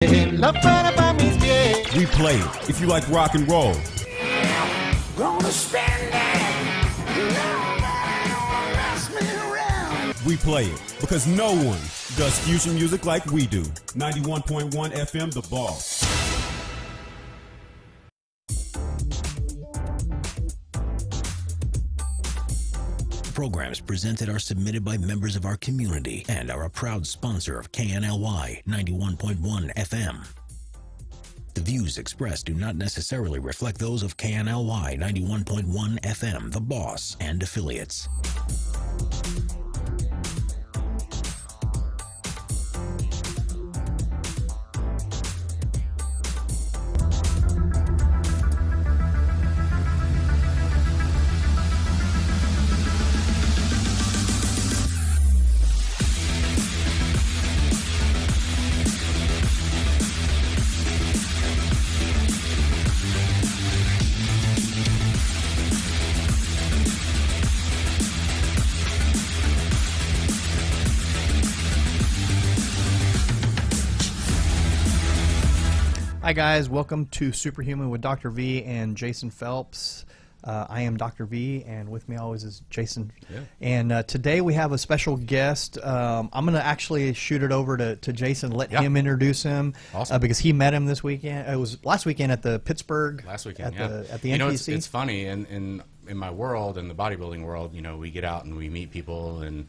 La para pa' mis pies. We play it if you like rock and roll. Gonna spend it. Nobody gonna mess me around. We play it because no one does fusion music like we do. 91.1 FM, The Boss. Programs presented are submitted by members of our community and are a proud sponsor of KNLY 91.1 FM. The views expressed do not necessarily reflect those of KNLY 91.1 FM, The Boss, and affiliates. Hi guys, welcome to Superhuman with Dr. V and Jason Phelps. I am Dr. V, and with me always is Jason. Yeah. And today we have a special guest. I'm going to actually shoot it over to Jason, let him introduce him. Awesome. Because he met him this weekend. It was last weekend at the Pittsburgh. Last weekend, at the You know, NPC. it's funny, in my world, in the bodybuilding world, you know, we get out and we meet people, and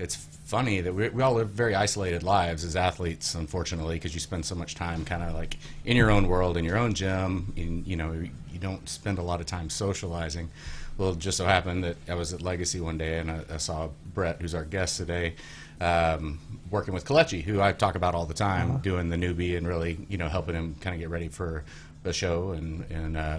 it's funny that we all live very isolated lives as athletes, unfortunately, because you spend so much time kind of like in your own world, in your own gym, you know, you don't spend a lot of time socializing. Well, it just so happened that I was at Legacy one day, and I saw Brett, who's our guest today, working with Kalechi, who I talk about all the time, doing the newbie and really, you know, helping him kind of get ready for the show. And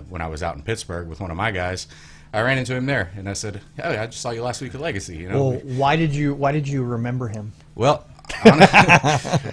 when I was out in Pittsburgh with one of my guys, I ran into him there, and I said, "Hey, I just saw you last week at Legacy." You know, Well, why did you remember him? well,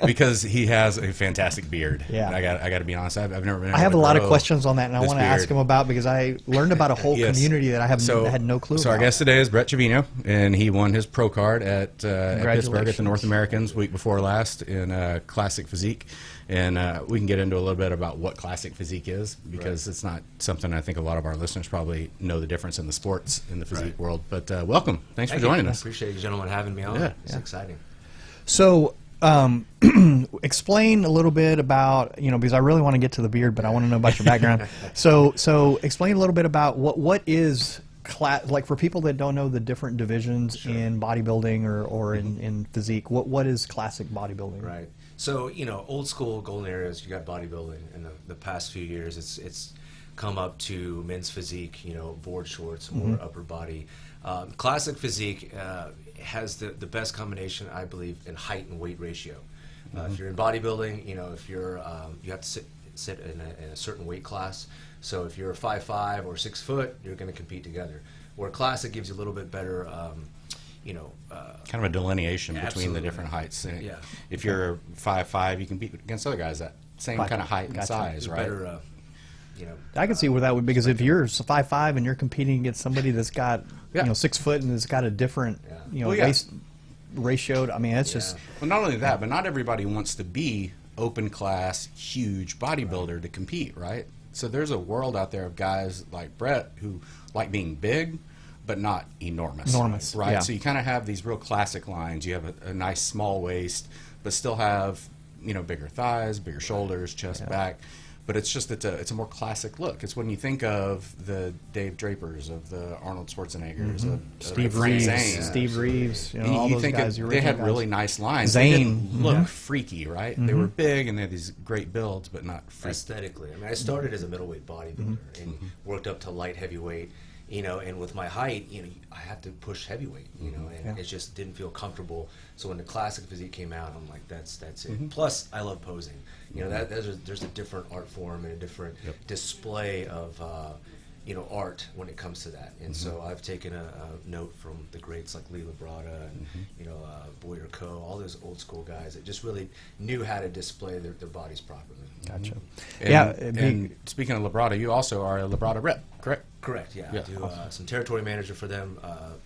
because he has a fantastic beard. Yeah. And I got to be honest. I've never been. I have a able to lot of grow questions on that, and I this want to ask beard. him about, because I learned about a whole Yes. community that I had no clue So about. our guest today is Brett Trevino, and he won his pro card at Pittsburgh at the Congratulations. North Americans week before last in Classic Physique. And we can get into a little bit about what Classic Physique is, because it's not something I think a lot of our listeners probably know the difference in the sports, in the physique world. But welcome. Thanks for joining I us. appreciate you gentlemen having me on. Yeah. It's exciting. So, explain a little bit about, you know, because I really want to get to the beard, but I want to know about your background. So explain a little bit about what is like, for people that don't know the different divisions in bodybuilding or in physique. What is classic bodybuilding? Right. So, you know, old school golden areas, you got bodybuilding. In the past few years, it's come up to men's physique, you know, board shorts, more upper body. Classic physique has the best combination, I believe, in height and weight ratio. If you're in bodybuilding, you know, if you're you have to sit in a certain weight class. So if you're 5'5" or 6 foot, you're going to compete together. Where classic gives you a little bit better, you know, Kind of a delineation between Absolutely. the different heights. And Yeah. If you're 5'5", you can compete against other guys that same kind of height and Gotcha. size, right? better, you know. I can see where that would, because if you're 5'5" and you're competing against somebody that's got Yeah. 6 foot and has got a different Well, yeah. waist ratio, I mean, it's just Well, not only that, but not everybody wants to be open class, huge bodybuilder to compete, right? So there's a world out there of guys like Brett who like being big, but not enormous. Enormous, right? yeah. So you kind of have these real classic lines. You have a nice small waist, but still have, you know, bigger thighs, bigger shoulders, chest, back. But it's just it's a more classic look. It's when you think of the Dave Drapers, of the Arnold Schwarzeneggers, of Steve Frank Reeves, Zane. Steve Reeves, And all you those think guys. they original had guys. really nice lines. Zane, They didn't look mhm. freaky, right? They were big and they had these great builds, but not freaky. Aesthetically, I mean, I started as a middleweight bodybuilder and worked up to light heavyweight, you know, and with my height, you know, I had to push heavyweight, you know, and it just didn't feel comfortable. So when the classic physique came out, I'm like, that's it. Plus, I love posing. You know, there's a different art form and a different display of, you know, art when it comes to that. And so I've taken a note from the greats like Lee Labrada and, you know, Boyer Coe, all those old school guys that just really knew how to display their bodies properly. Gotcha. And, Yeah, and speaking of Labrada, you also are a Labrada rep, correct? Correct, yeah. Yeah, I do some territory manager for them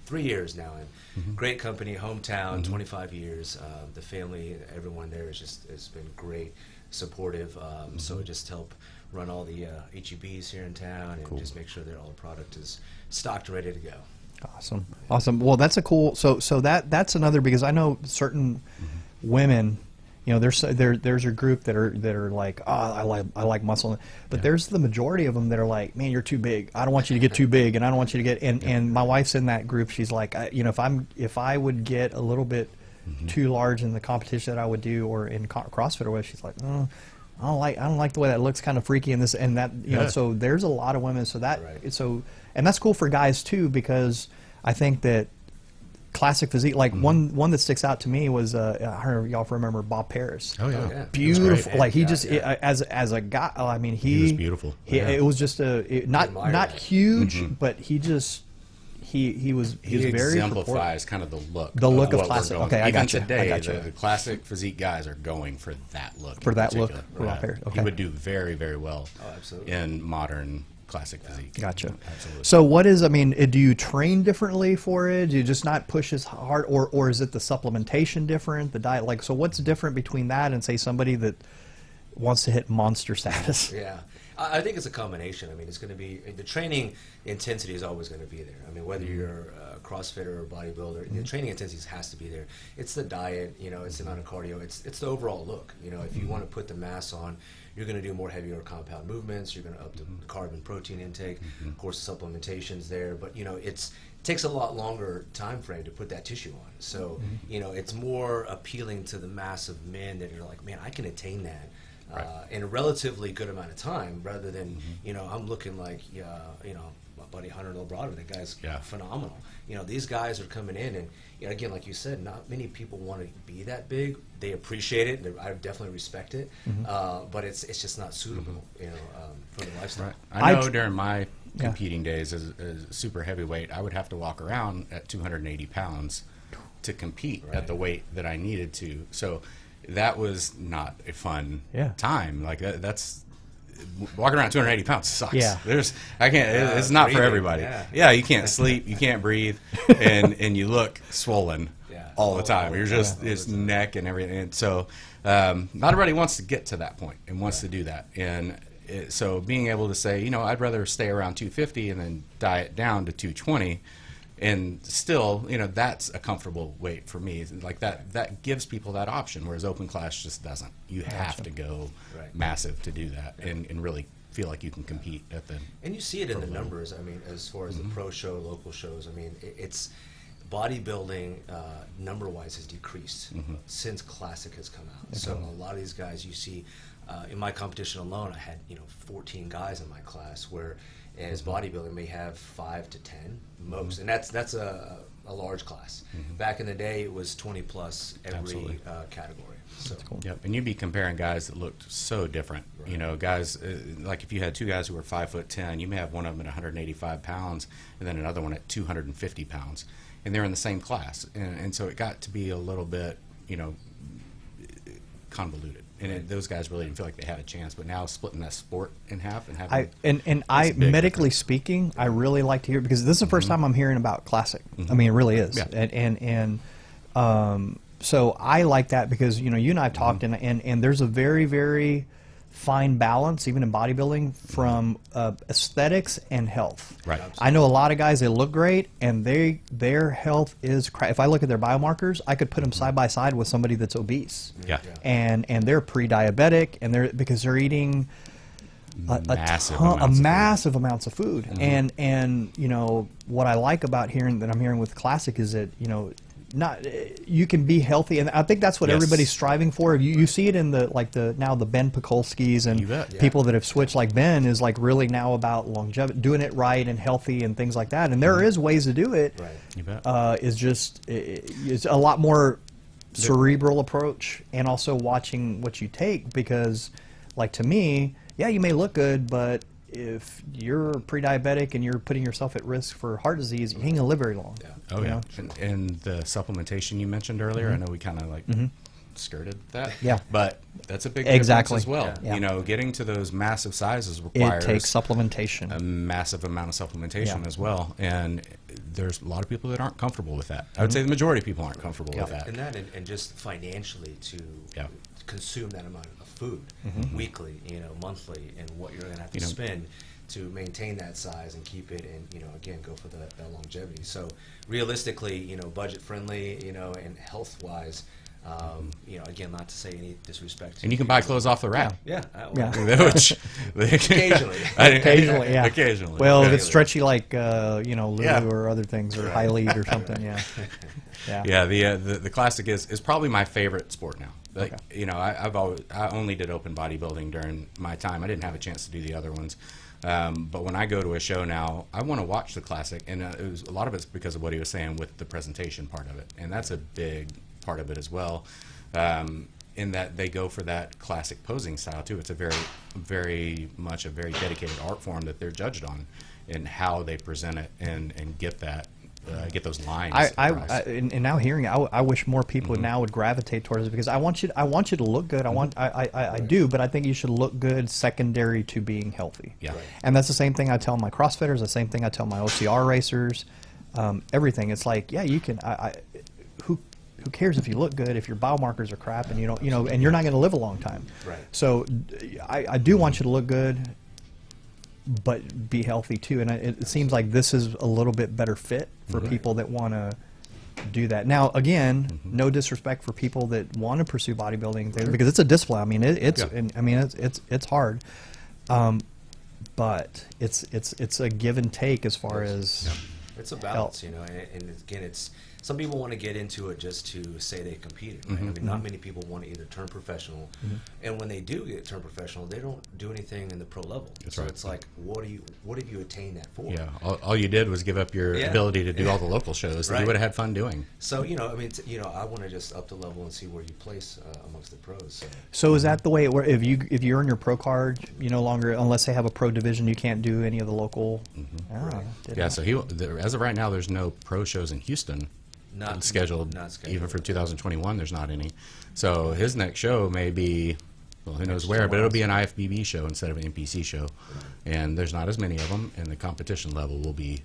3 years now. And great company, hometown, 25 years. The family, everyone there has been great. supportive. So it just help run all the HEBs here in town and just make sure that all the product is stocked and ready to go. Awesome, awesome. Well, that's a cool. So that's another, because I know certain women. You know, there's a group that are like, oh, I like muscle, but there's the majority of them that are like, man, you're too big. I don't want you to get too big, and I don't want you to get. And my wife's in that group. She's like, you know, if I would get a little bit too large in the competition that I would do, or in CrossFit or whatever, she's like, I don't like the way that looks, kind of freaky, and this and that. You know, so there's a lot of women. So and that's cool for guys too, because I think that classic physique, like one that sticks out to me was I don't know if y'all remember Bob Paris. Oh yeah, beautiful. Like he as a guy, I mean he was beautiful. It was just not huge, but he was very exemplifies kind of the look. The look of what classic. we're going. Okay, I Even got you. today, the classic physique guys are going for that look. For that look, particular. for Bob Paris. Okay. He would do very, very well. Absolutely. In modern classic physique. Gotcha. Absolutely. So what is, I mean, do you train differently for it? Do you just not push as hard, or is it the supplementation different, the diet? Like, so what's different between that and say somebody that wants to hit monster status? Yeah. I think it's a combination. I mean, it's going to be, the training intensity is always going to be there. I mean, whether you're a CrossFitter or a bodybuilder, the training intensity has to be there. It's the diet, you know, it's the amount of cardio, it's the overall look. You know, if you want to put the mass on, you're going to do more heavier compound movements, you're going to up the carb and protein intake, of course supplementation's there, but you know, it takes a lot longer time frame to put that tissue on. So, you know, it's more appealing to the mass of men that are like, man, I can attain that. In a relatively good amount of time, rather than you know, I'm looking like you know, my buddy Hunter Lobrado, that guy's phenomenal. You know, these guys are coming in, and you know, again, like you said, not many people want to be that big. They appreciate it, and I definitely respect it, but it's just not suitable, you know, for the lifestyle. I know during my competing days as super heavyweight, I would have to walk around at 280 pounds to compete at the weight that I needed to. So that was not a fun time. Like that's walking around 280 pounds sucks. Yeah. I can't. It's not for everybody. You can't sleep. You can't breathe, and you look swollen all the time. You're just it's neck and everything. And so not everybody wants to get to that point and wants to do that. And so being able to say, you know, I'd rather stay around 250 and then diet down to 220. And still, you know, that's a comfortable weight for me. Like that gives people that option, whereas open class just doesn't. You have to go massive to do that and really feel like you can compete at the. And you see it in the numbers. I mean, as far as the pro show, local shows. I mean, it's bodybuilding number-wise has decreased since classic has come out. So a lot of these guys you see in my competition alone, I had 14 guys in my class where. As bodybuilding may have 5 to 10 most, and that's a large class. Back in the day, it was 20 plus every category. So That's cool. Yep, and you'd be comparing guys that looked so different. You know, guys like if you had two guys who were 5'10", you may have one of them at 185 pounds, and then another one at 250 pounds, and they're in the same class, and so it got to be a little bit, you know, convoluted. And those guys really didn't feel like they had a chance. But now splitting that sport in half and having I medically speaking, I really like to hear, because this is the first time I'm hearing about classic. I mean, it really is. Yeah. So I like that because you and I have talked, and there's a very, very fine balance, even in bodybuilding, from aesthetics and health. Right. I know a lot of guys that look great, and their health is crap. If I look at their biomarkers, I could put them side by side with somebody that's obese. Yeah. And they're pre-diabetic, and because they're eating massive amounts of food. And you know what I like about I'm hearing with classic is that you can be healthy, and I think that's what everybody's striving for. You see it in the Ben Pekulskis and people that have switched. Like Ben is like really now about longevity, doing it right and healthy and things like that. And there is ways to do it. Right. You bet. It's a lot more cerebral approach, and also watching what you take, because like to me, you may look good, but if you're pre-diabetic and you're putting yourself at risk for heart disease, you ain't gonna live very long. Oh yeah. And the supplementation you mentioned earlier, I know we kind of like skirted that. Yeah. But that's a big difference as well. Yeah. You know, getting to those massive sizes requires it takes supplementation. A massive amount of supplementation as well. And there's a lot of people that aren't comfortable with that. I would say the majority of people aren't comfortable with that. And just financially to consume that amount of food weekly, monthly, and what you're going to have to spend to maintain that size and keep it, and again, go for that longevity. So realistically, budget friendly, and health wise. Again, not to say any disrespect to And you can buy clothes off the rack. Yeah. Which, Occasionally. Occasionally, yeah. Occasionally. Well, if it's stretchy like Lulu or other things, or High Lead or something, yeah. The classic is probably my favorite sport now. Like, I only did open bodybuilding during my time. I didn't have a chance to do the other ones. But when I go to a show now, I want to watch the classic, and a lot of it's because of what he was saying with the presentation part of it, and that's a big part of it as well. In that they go for that classic posing style too. It's a very much a very dedicated art form that they're judged on, and how they present it and get that. Get those lines. And now hearing it, I wish more people now would gravitate towards it, because I want you to look good. I do, but I think you should look good secondary to being healthy. Yeah. Right. And that's the same thing I tell my CrossFitters. The same thing I tell my OCR racers. Everything. It's like, yeah, you can. Who cares if you look good if your biomarkers are crap and you don't, and you're not going to live a long time. Right. So I do want you to look good, but be healthy too. And it seems like this is a little bit better fit for people that want to do that. Now, again, no disrespect for people that want to pursue bodybuilding, because it's a discipline. I mean, it's hard, but it's a give and take as far as it's a balance, and again, it's. Some people want to get into it just to say they competed. Right? I mean, not many people want to either turn professional, and when they do turn professional, they don't do anything in the pro level. That's so right. It's like, what have you attained that for? Yeah, all you did was give up your ability to do all the local shows that you would have had fun doing. So I want to just up the level and see where you place amongst the pros. So is that the way it works? If you earn your pro card, you no longer, unless they have a pro division, you can't do any of the local. So as of right now, there's no pro shows in Houston. Not scheduled. Even for 2021, there's not any. So his next show may be, well, who knows where, but it'll be an IFBB show instead of an NPC show. And there's not as many of them, and the competition level will be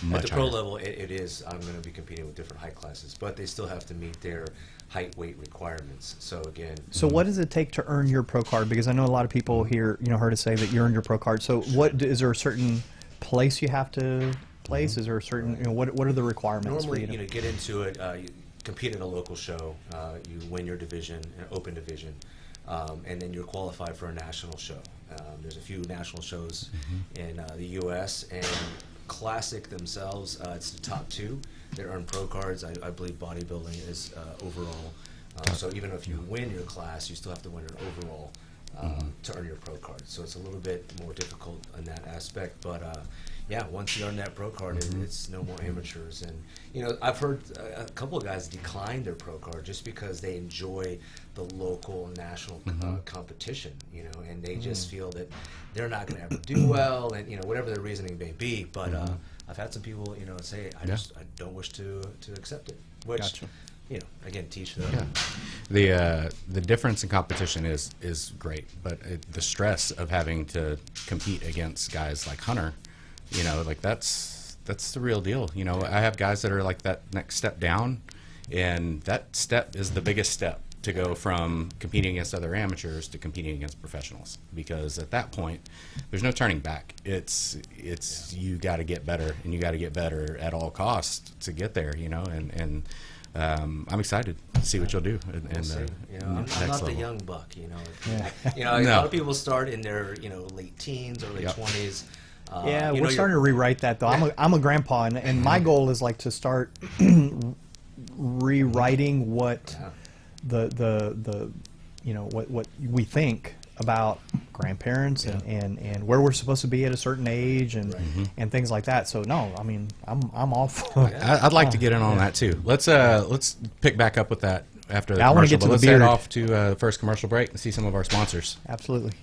much At the pro higher. level, it is, I'm going to be competing with different height classes, but they still have to meet their height weight requirements. So again. So what does it take to earn your pro card? Because I know a lot of people here, heard us say that you earned your pro card. So is there a certain place you have to place? Is there a certain, what are the requirements? Normally, for you to get into it, you compete at a local show, you win your division, an open division, and then you're qualified for a national show. There's a few national shows in the U.S., and Classic themselves, it's the top two. They earn pro cards. I believe bodybuilding is overall. So even if you win your class, you still have to win an overall to earn your pro card. So it's a little bit more difficult in that aspect, but once you earn that pro card, it's no more amateurs. And I've heard a couple of guys decline their pro card just because they enjoy the local and national competition, and they just feel that they're not going to ever do well, and whatever their reasoning may be. But I've had some people, say I don't wish to accept it, which. Again, teach them. Yeah. The difference in competition is great, but the stress of having to compete against guys like Hunter, that's the real deal. I have guys that are like that next step down, and that step is the biggest step to go from competing against other amateurs to competing against professionals, because at that point there's no turning back. It's you got to get better, and you got to get better at all costs to get there. And I'm excited to see what you'll do. I'm not the young buck. A lot of people start in their late teens, early 20s. We're starting to rewrite that though. I'm a grandpa, and my goal is like to start rewriting what what we think about grandparents and where we're supposed to be at a certain age and things like that. So no, I mean I'm all for I'd like to get in on that too. Let's pick back up with that after the I want to commercial. get to But let's the beard. head off to the first commercial break and see some of our sponsors. Absolutely.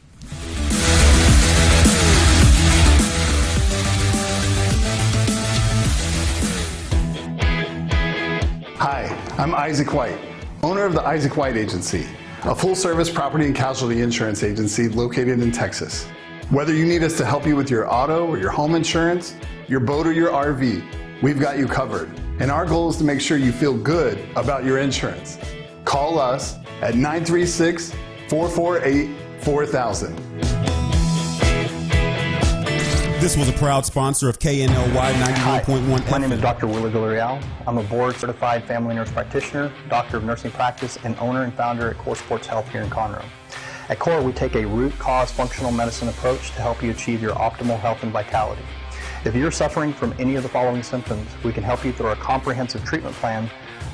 Hi, I'm Isaac White, owner of the Isaac White Agency, a full-service property and casualty insurance agency located in Texas. Whether you need us to help you with your auto or your home insurance, your boat or your RV, we've got you covered. And our goal is to make sure you feel good about your insurance. Call us at 936 448-4000. This was a proud sponsor of KNLY 91.1 FM. My name is Dr. Willie Villareal. I'm a board-certified family nurse practitioner, doctor of nursing practice, and owner and founder at Core Sports Health here in Conroe. At Core, we take a root cause functional medicine approach to help you achieve your optimal health and vitality. If you're suffering from any of the following symptoms, we can help you through a comprehensive treatment plan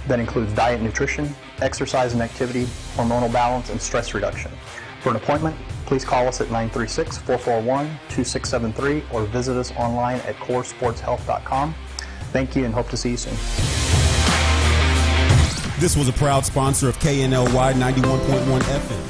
that includes diet and nutrition, exercise and activity, hormonal balance, and stress reduction. For an appointment, please call us at 936-441-2673 or visit us online at coresportshealth.com. Thank you and hope to see you soon. This was a proud sponsor of KNLY 91.1 FM.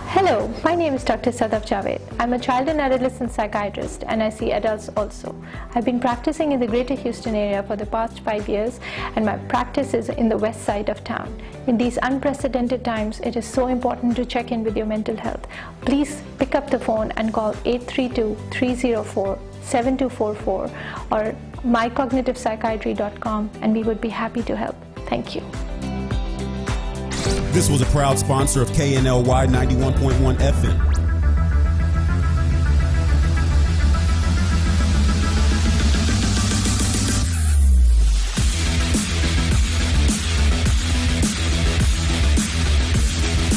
Hello, my name is Dr. Sadaf Javed. I'm a child and adolescent psychiatrist and I see adults also. I've been practicing in the greater Houston area for the past 5 years and my practice is in the west side of town. In these unprecedented times, it is so important to check in with your mental health. Please pick up the phone and call 832-304-7244 or mycognitivepsychiatry.com and we would be happy to help. Thank you. This was a proud sponsor of KNLY 91.1 FM.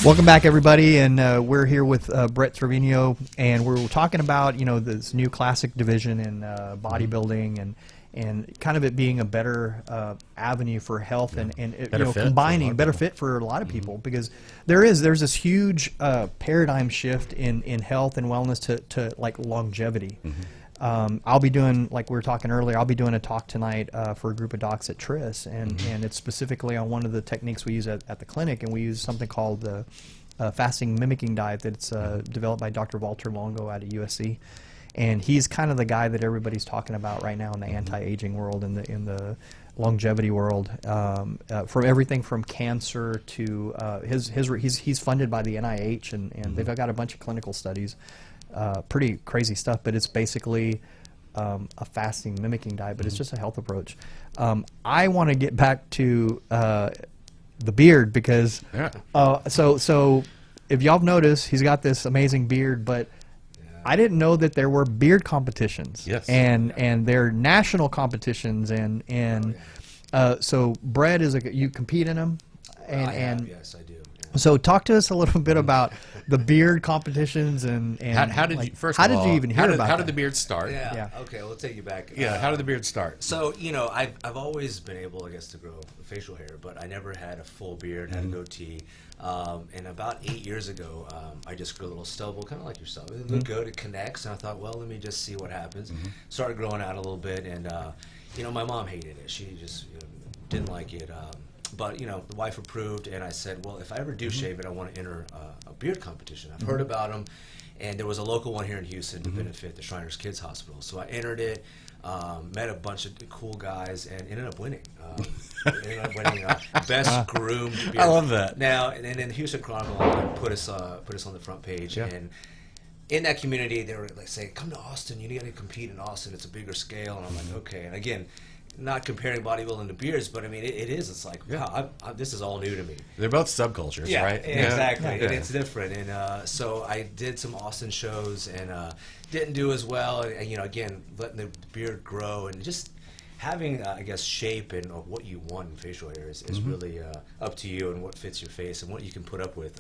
Welcome back, everybody, and we're here with Brett Trevino, and we're talking about this new classic division in bodybuilding and kind of it being a better avenue for health and combining better fit for a lot of people because there's this huge paradigm shift in health and wellness to like longevity. I'll be doing, like we were talking earlier, I'll be doing a talk tonight for a group of docs at TRIS, and it's specifically on one of the techniques we use at the clinic, and we use something called the fasting mimicking diet that's developed by Dr. Walter Longo out of USC. And he's kind of the guy that everybody's talking about right now in the anti-aging world, in the longevity world, from everything from cancer to he's funded by the NIH, and they've got a bunch of clinical studies, pretty crazy stuff. But it's basically a fasting mimicking diet, but it's just a health approach. I want to get back to the beard because so if y'all have noticed, he's got this amazing beard, but I didn't know that there were beard competitions. Yes. And they're national competitions, and so Brett you compete in them, and Yes, I do. Yeah. So talk to us a little bit about the beard competitions and How did like, you first? How of did all, you even hear about How that? did the beard start? Yeah. Okay, we'll take you back. Yeah. How did the beard start? So, I've always been able, I guess, to grow facial hair, but I never had a full beard, had a goatee. And about 8 years ago, I just grew a little stubble, kind of like yourself. It looked good, it connects, and I thought, well, let me just see what happens. Started growing out a little bit, and, my mom hated it. She just didn't like it. But, the wife approved, and I said, well, if I ever do shave it, I want to enter a beard competition. I've heard about them, and there was a local one here in Houston to benefit the Shriners Kids Hospital. So I entered it, met a bunch of cool guys, and ended up winning. Best groomed beard. I love that. Now, and then Houston Chronicle put us on the front page, and in that community, they were like saying, come to Austin, you need to compete in Austin, it's a bigger scale. And I'm like, okay. And again, not comparing bodybuilding to beards, but I mean, it is. It's like, wow, this is all new to me. They're both subcultures, right? Exactly. Yeah. And it's different. And so I did some Austin shows and didn't do as well. And again, letting the beard grow and just having, I guess, shape and what you want in facial hair is really up to you and what fits your face and what you can put up with.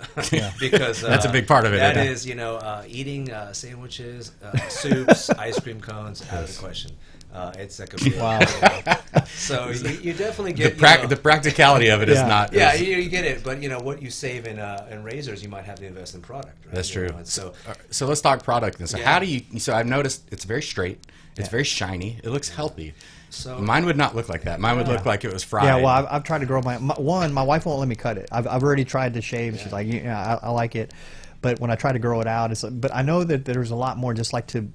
Because that's a big part of it. That is, eating sandwiches, soups, ice cream cones, out of the question. It's like a Wow. So you definitely get the practicality of it is not. Yeah, you get it, but what you save in razors, you might have to invest in product. Right? That's true. And so let's talk product. So Yeah. how do you? So I've noticed it's very straight. It's very shiny. It looks healthy. So Mine would not look like that. Mine would look like it was fried. Yeah, well, I've tried to grow my wife won't let me cut it. I've already tried to shave. She's like, I like it, but when I try to grow it out, it's. But I know that there's a lot more, just like to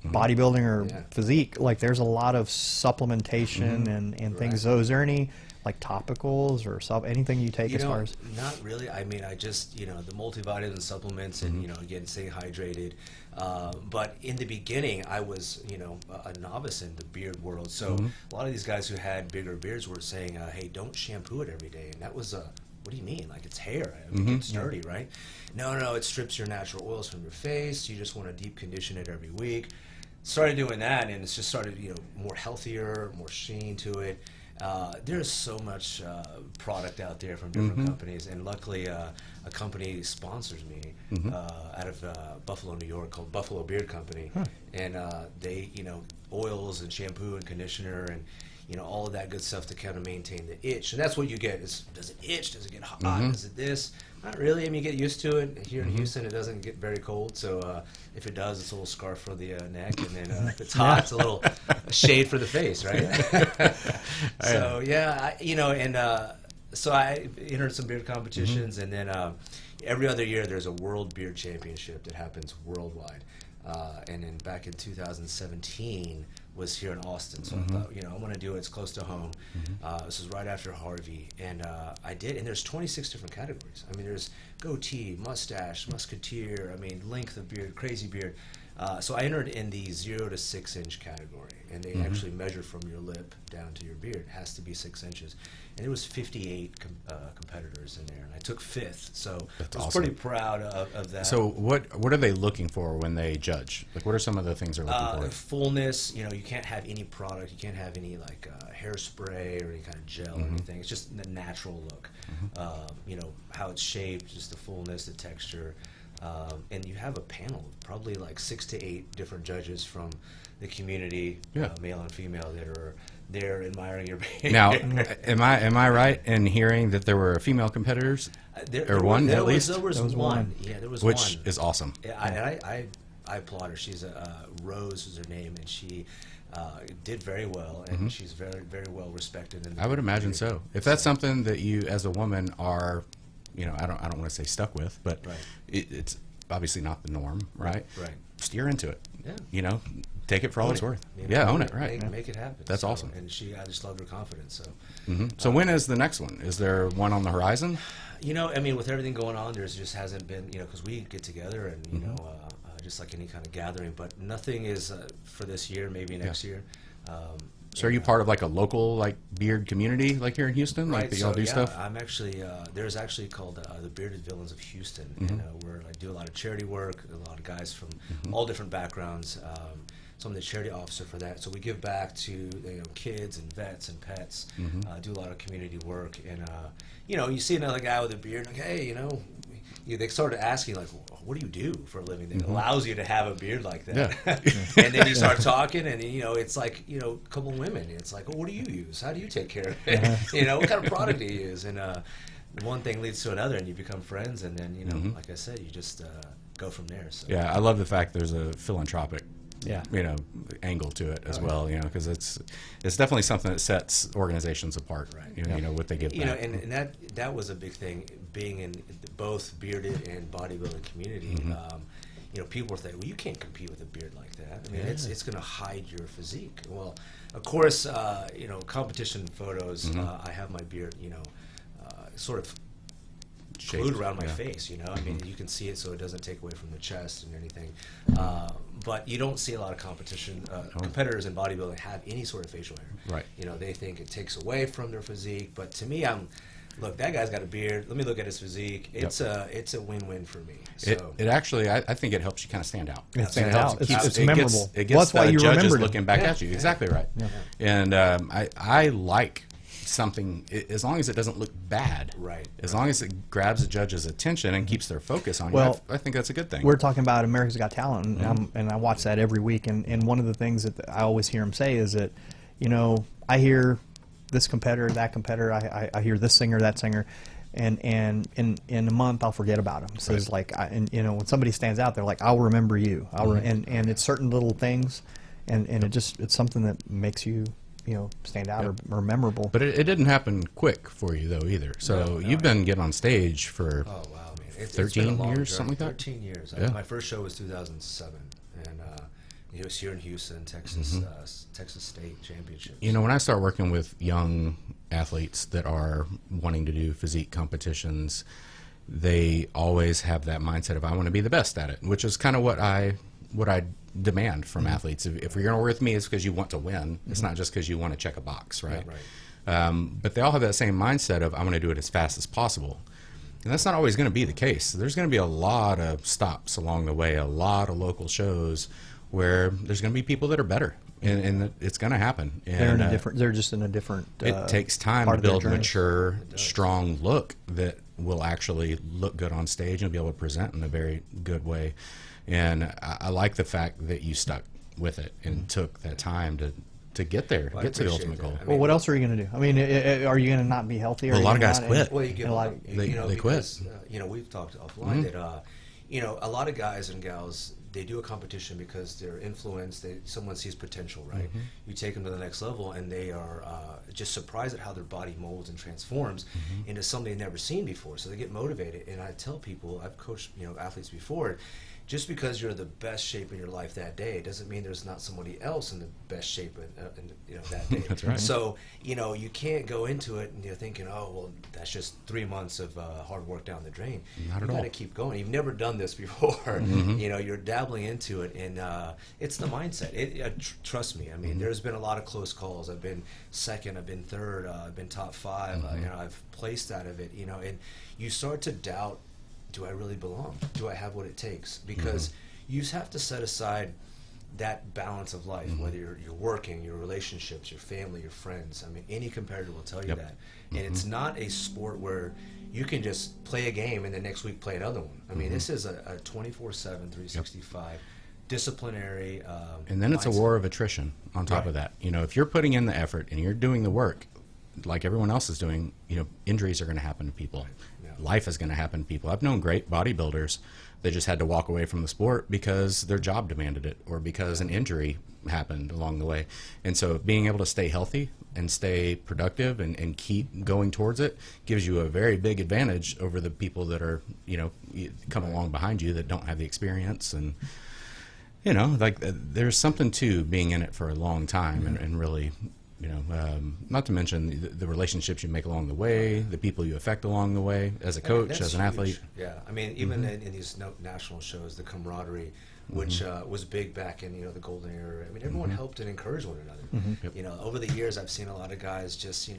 bodybuilding or physique. Like there's a lot of supplementation and things. So is there any like topicals or anything you take as far as? Not really. I mean, I just the multivitamin supplements and again staying hydrated. But in the beginning, I was a novice in the beard world. So a lot of these guys who had bigger beards were saying, "Hey, don't shampoo it every day," and that was a what do you mean? Like, it's hair. I mean, it's dirty, right? No, it strips your natural oils from your face. You just want to deep condition it every week. Started doing that, and it's just started, more healthier, more sheen to it. There's so much product out there from different companies, and luckily a company sponsors me out of Buffalo, New York, called Buffalo Beard Company, and they, oils and shampoo and conditioner and all of that good stuff to kind of maintain the itch. And that's what you get. Does it itch? Does it get hot? Is it this? Not really. I mean, you get used to it. Here in Houston, it doesn't get very cold. So if it does, it's a little scarf for the neck. And then if it's hot, it's a little shade for the face, right? So, yeah, so I entered some beard competitions. And then every other year, there's a World Beard Championship that happens worldwide. And then back in 2017 was here in Austin, so I thought, I want to do it. It's close to home. This was right after Harvey, and I did. And there's 26 different categories. I mean, there's goatee, mustache, musketeer. I mean, length of beard, crazy beard. So I entered in the 0 to 6 inch category, and they actually measure from your lip down to your beard. It has to be 6 inches. And there was 58 competitors in there, and I took 5th. So I was pretty proud of that. So what are they looking for when they judge? Like, what are some of the things they're looking for? Fullness. You can't have any product. You can't have any hairspray or any kind of gel or anything. It's just the natural look. How it's shaped, just the fullness, the texture. And you have a panel of probably like 6 to 8 different judges from the community, male and female, that are there admiring your beard. Now, am I right in hearing that there were female competitors? There was one. Yeah, there was Which one. is awesome. Yeah, I applaud her. She's Rose is her name, and she did very well, and she's very, very well respected. I would imagine so. If that's something that you, as a woman, are, I don't want to say stuck with, but it's obviously not the norm, right? Right. Steer into it. Yeah. Take it for all it's worth. Own it. Right. Make it happen. That's awesome. And I just loved her confidence. So. So when is the next one? Is there one on the horizon? I mean, with everything going on, there's just hasn't been, because we get together and just like any kind of gathering, but nothing is for this year. Maybe next year. So are you part of like a local beard community here in Houston? Right. That y'all do stuff? I'm actually there's actually called the Bearded Villains of Houston, and where I do a lot of charity work. A lot of guys from all different backgrounds. So I'm the charity officer for that. So we give back to kids and vets and pets. Do a lot of community work, and you see another guy with a beard, like, hey, they started asking, like, what do you do for a living that allows you to have a beard like that? And then you start talking, and it's like, a couple of women. It's like, well, what do you use? How do you take care of it? What kind of product do you use? And one thing leads to another, and you become friends, and then like I said, you just go from there. So. Yeah, I love the fact there's a philanthropic angle to it as well, because it's definitely something that sets organizations apart, right? What they give back. And that was a big thing, being in both bearded and bodybuilding community. People think, well, you can't compete with a beard like that. I mean, it's going to hide your physique. Well, of course, competition photos, I have my beard, sort of glued around my face, I mean, you can see it so it doesn't take away from the chest and anything. But you don't see a lot of competitors in bodybuilding have any sort of facial hair. Right. They think it takes away from their physique. But to me, look, that guy's got a beard. Let me look at his physique. It's a win-win for me. So it actually, I think it helps you kind of stand out. Stand out. It's it memorable. It gets That's why you judges remembered it. looking back at you. Exactly right. And I like something, as long as it doesn't look bad, as long as it grabs the judge's attention and keeps their focus on you, I think that's a good thing. We're talking about America's Got Talent, and I watch that every week, and one of the things that I always hear him say is that, I hear this competitor, that competitor, I hear this singer, that singer, and in a month I'll forget about them. So it's like, when somebody stands out, they're like, I'll remember you. and it's certain little things, and it's something that makes you stand out or memorable. But it didn't happen quick for you though either. So you've been getting on stage for 13 years, something like that. 13 years. My first show was 2007, and it was here in Houston, Texas, Texas State Championship. When I start working with young athletes that are wanting to do physique competitions, they always have that mindset of, I want to be the best at it, which is kind of what I demand from athletes. If you're going to work with me, it's because you want to win. It's not just because you want to check a box, right? But they all have that same mindset of, I'm going to do it as fast as possible. And that's not always going to be the case. There's going to be a lot of stops along the way, a lot of local shows where there's going to be people that are better, and it's going to happen. And, they're just in a different. It takes time to build mature, strong look that will actually look good on stage and be able to present in a very good way. And I like the fact that you stuck with it and took that time to get there, get to the ultimate goal. Well, what else are you going to do? I mean, are you going to not be healthy? Well, a lot of guys quit. Well, you get they quit. We've talked offline that a lot of guys and gals, they do a competition because they're influenced. Someone sees potential, right? You take them to the next level, and they are just surprised at how their body molds and transforms into something they've never seen before. So they get motivated. And I tell people, I've coached athletes before. Just because you're in the best shape in your life that day doesn't mean there's not somebody else in the best shape that day. That's right. So you can't go into it and you're thinking, oh well, that's just 3 months of hard work down the drain. Not at all. You got to keep going. You've never done this before. You're dabbling into it, and it's the mindset. Trust me. I mean, there's been a lot of close calls. I've been second. I've been third. I've been top 5. I've placed out of it. And you start to doubt. Do I really belong? Do I have what it takes? Because you have to set aside that balance of life, whether you're working, your relationships, your family, your friends. I mean, any competitor will tell you that. And it's not a sport where you can just play a game and the next week play another one. I mean, this is a 24/7, 365 disciplinary. And then it's a war of attrition on top of that. If you're putting in the effort and you're doing the work, like everyone else is doing, injuries are going to happen to people. Life is going to happen to people. I've known great bodybuilders that just had to walk away from the sport because their job demanded it or because an injury happened along the way. And so being able to stay healthy and stay productive and keep going towards it gives you a very big advantage over the people that are, come along behind you that don't have the experience. And, there's something to being in it for a long time and really, not to mention the relationships you make along the way, the people you affect along the way, as a coach, as an athlete. Yeah, I mean, even in these national shows, the camaraderie, which was big back in the golden era. I mean, everyone helped and encouraged one another. Over the years, I've seen a lot of guys just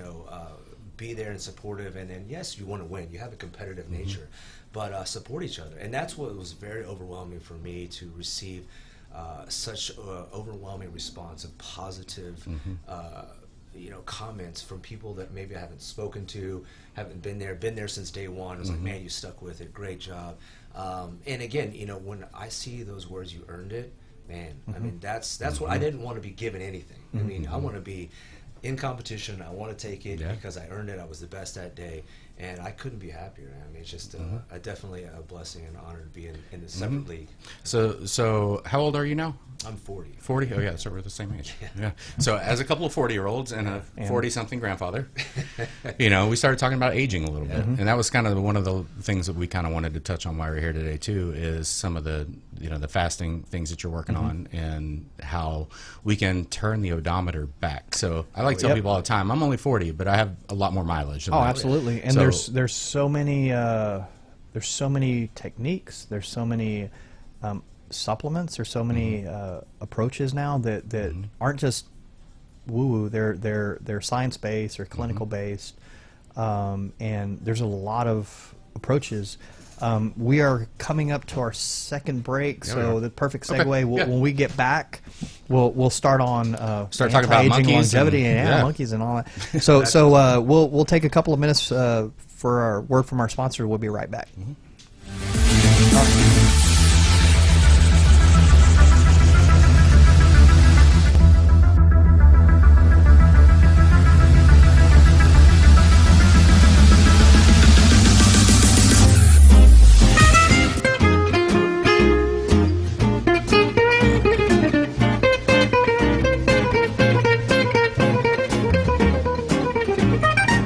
be there and supportive, and then yes, you want to win. You have a competitive nature, but support each other, and that's what was very overwhelming for me to receive. Such overwhelming response of positive, comments from people that maybe I haven't spoken to, haven't been there since day one. It was like, man, you stuck with it, great job. And again, when I see those words, you earned it, man. I mean, that's what I didn't want to be given anything. I mean, I want to be in competition. I want to take it because I earned it. I was the best that day. And I couldn't be happier. I mean, it's just definitely a blessing and honor to be in the separate league. So how old are you now? I'm 40. 40? Oh, yeah, so we're the same age. Yeah. So as a couple of 40-year-olds and a 40-something grandfather, we started talking about aging a little bit. And that was kind of one of the things that we kind of wanted to touch on while we're here today, too, is some of the, the fasting things that you're working on and how we can turn the odometer back. So I like to tell people all the time, I'm only 40, but I have a lot more mileage than that. Absolutely. And there's so many techniques, there's so many supplements, there's so many approaches now that aren't just woo-woo. They're science-based, they're clinical-based, and there's a lot of approaches. We are coming up to our second break, so the perfect segue. Okay, when we get back, we'll start on talking about monkeys, longevity, and monkeys, and all that. So we'll take a couple of minutes for our word from our sponsor. We'll be right back.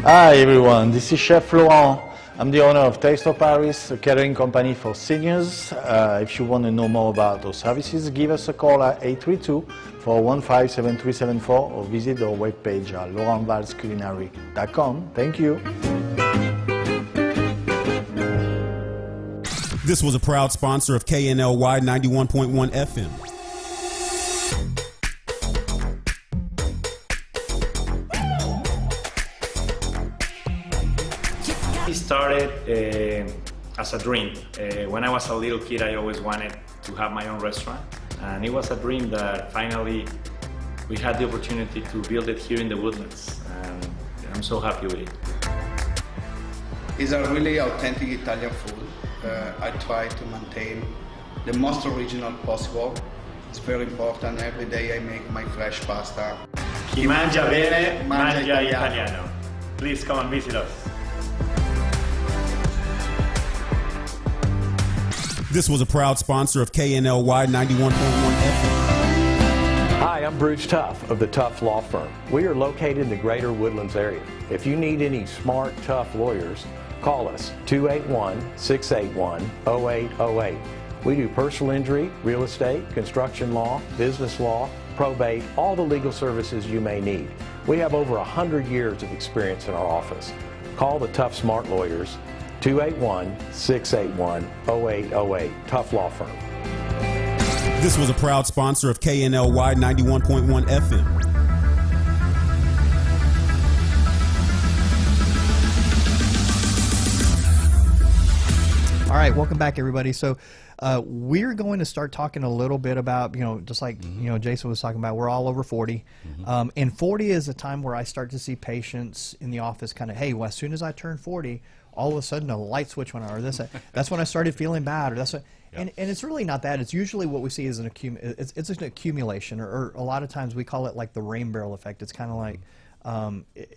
Hi everyone, this is Chef Laurent. I'm the owner of Taste of Paris, a catering company for seniors. If you want to know more about those services, give us a call at 832-415-7374 or visit our webpage at laurentvalsculinary.com. Thank you. This was a proud sponsor of KNLY 91.1 FM. started as a dream. When I was a little kid, I always wanted to have my own restaurant, and it was a dream that finally we had the opportunity to build it here in the Woodlands, and I'm so happy with it. It's a really authentic Italian food. I try to maintain the most original possible. It's very important. Every day I make my fresh pasta. Chi mangia bene, mangia italiano. Please come and visit us. This was a proud sponsor of KNLY 91.1 FM. Hi, I'm Bruce Tuff of the Tuff Law Firm. We are located in the greater Woodlands area. If you need any smart, tough lawyers, call us 281-681-0808. We do personal injury, real estate, construction law, business law, probate, all the legal services you may need. We have over 100 years of experience in our office. Call the Tuff Smart Lawyers, 281-681-0808, Tuff Law Firm. This was a proud sponsor of KNLY 91.1 FM. All right, welcome back, everybody. So we're going to start talking a little bit about, just like, Jason was talking about, we're all over 40. And 40 is a time where I start to see patients in the office kind of, hey, well, as soon as I turn 40, all of a sudden a light switch went on, or that's when I started feeling bad, or that's what, and it's really not that. It's usually what we see is an it's an accumulation, or a lot of times we call it like the rain barrel effect. It's kind of like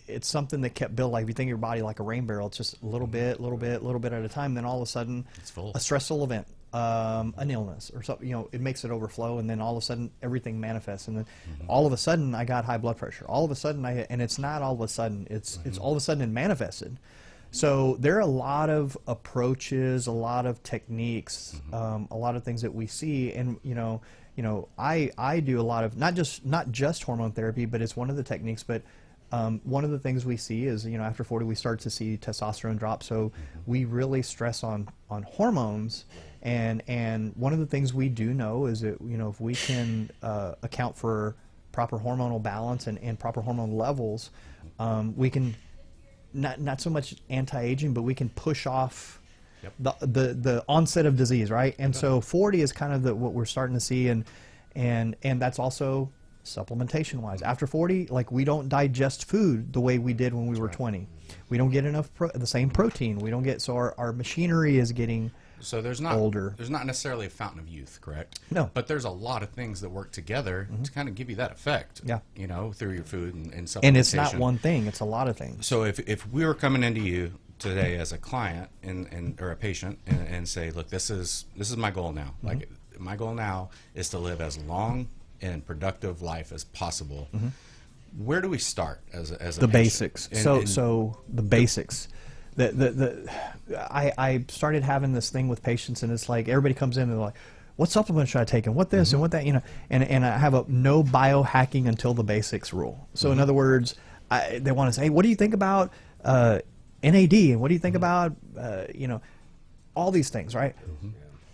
it's something that kept building. Like if you think of your body like a rain barrel, it's just a little bit at a time. Then all of a sudden, it's full. A stressful event, an illness, or something. It makes it overflow, and then all of a sudden everything manifests. And then all of a sudden I got high blood pressure. All of a sudden and it's not all of a sudden. It's all of a sudden it manifested. So there are a lot of approaches, a lot of techniques, a lot of things that we see, and I do a lot of not just hormone therapy, but it's one of the techniques. But one of the things we see is after 40 we start to see testosterone drop. So we really stress on hormones, and one of the things we do know is that if we can account for proper hormonal balance and proper hormone levels, we can. Not so much anti-aging, but we can push off the onset of disease, right? And so 40 is kind of what we're starting to see, and that's also supplementation wise. After 40, like we don't digest food the way we did when we were 20. We don't get enough the same protein. We don't get, so our machinery is getting older. There's not necessarily a fountain of youth, correct? No. But there's a lot of things that work together to kind of give you that effect. Yeah. Through your food and supplementation. And it's not one thing; it's a lot of things. So if we were coming into you today as a client or a patient and say, look, this is my goal now. Like my goal now is to live as long and productive life as possible. Where do we start as a the patient? Basics? So the basics. I started having this thing with patients, and it's like everybody comes in and they're like, what supplement should I take, and what this and what that, and I have a no biohacking until the basics rule. So in other words, they want to say, hey, what do you think about NAD, and what do you think about all these things, right?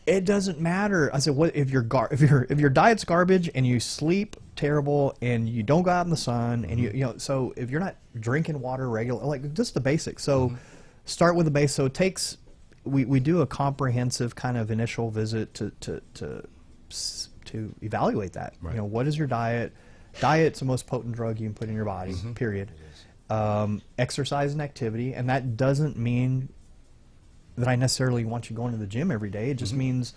It doesn't matter. I said, what if your diet's garbage and you sleep terrible and you don't go out in the sun and so if you're not drinking water regularly, like just the basics. So start with the base. So it takes, we do a comprehensive kind of initial visit to evaluate that. Right. What is your diet? Diet's the most potent drug you can put in your body, period. Exercise and activity, and that doesn't mean that I necessarily want you going to the gym every day. It just means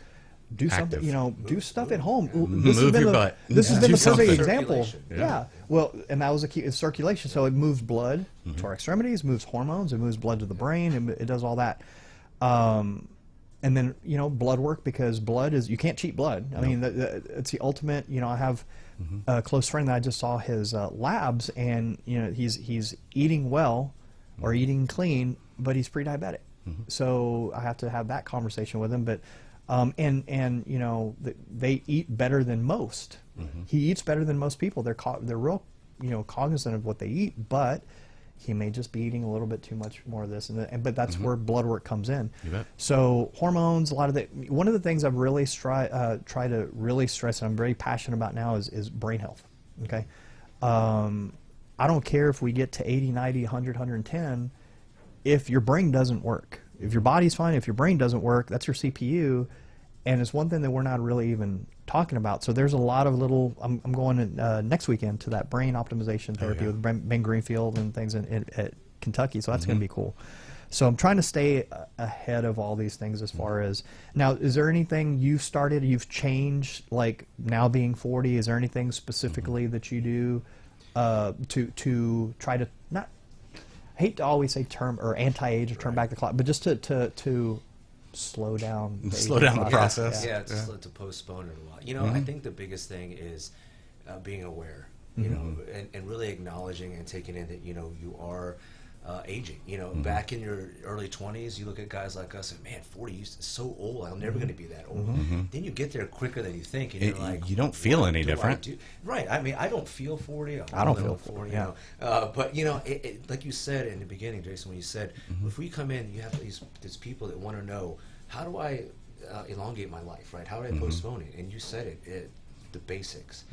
do something, do stuff at home. Move your butt. This has been the perfect example. Yeah. Well, and that was a key. It's circulation. So it moves blood to our extremities, moves hormones, it moves blood to the brain, and it does all that. And then, blood work, because blood is, you can't cheat blood. I mean, it's the ultimate, I have a close friend that I just saw his labs, and, he's eating well or eating clean, but he's pre-diabetic. So I have to have that conversation with him, but they eat better than most. He eats better than most people. They're real, cognizant of what they eat, but he may just be eating a little bit too much more of this, but that's where blood work comes in. You bet. So hormones, one of the things I've really try to really stress, and I'm very passionate about now, is brain health. Okay, I don't care if we get to 80, 90, 100, 110. if your brain doesn't work, if your body's fine, if your brain doesn't work, that's your CPU, and it's one thing that we're not really even talking about. So there's a lot of little. I'm going next weekend to that brain optimization therapy with Ben Greenfield and things at Kentucky. So that's going to be cool. So I'm trying to stay ahead of all these things as far as now. Is there anything you've started, you've changed, like now being 40? Is there anything specifically that you do to try to not? I hate to always say term or anti-age or turn back the clock, but just to slow down the process. Yeah, to postpone it a lot. You know, I think the biggest thing is being aware. You know, and really acknowledging and taking in that you are aging. You know, back in your early 20s, you look at guys like us and man, 40 is so old. I'm never going to be that old. Then you get there quicker than you think, and you're like, you don't feel any different. Right. I mean, I don't feel 40. I don't feel 40. Yeah. You know, but you know, like you said in the beginning, Jason, when you said if we come in, you have these people that want to know how do I elongate my life, right? How do I postpone it? And you said it the basics.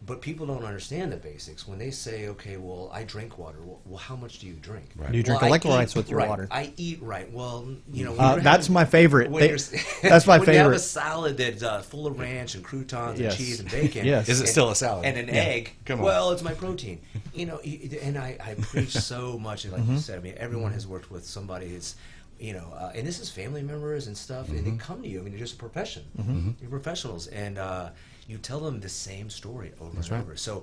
But people don't understand the basics. When they say, okay, well, I drink water. Well, how much do you drink? Do you drink electrolytes with your water? I eat right. Well, you know. That's my favorite. That's my favorite. When you have a salad that's full of ranch and croutons and cheese and bacon. Is it still a salad? And an egg. Come on. Well, it's my protein. You know, and I preach so much. Like you said, I mean, everyone has worked with somebody that's, you know, and this is family members and stuff, and they come to you. I mean, you're just a profession. You're professionals, and you tell them the same story over and over. So,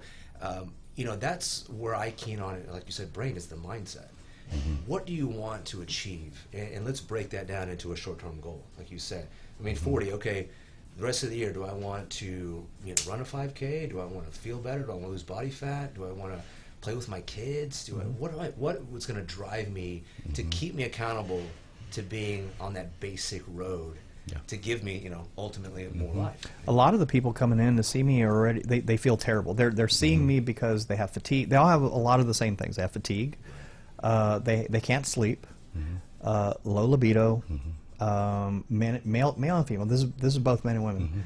you know, that's where I keen on it. Like you said, brain is the mindset. What do you want to achieve? And let's break that down into a short-term goal. Like you said, I mean, 40. Okay, the rest of the year, do I want to run a 5K? Do I want to feel better? Do I want to lose body fat? Do I want to play with my kids? What's going to drive me to keep me accountable to being on that basic road? To give me, you know, ultimately more life. A lot of the people coming in to see me are already, they feel terrible. They're seeing me because they have fatigue. They all have a lot of the same things. They have fatigue. They can't sleep. Low libido. Male and female. This is both men and women.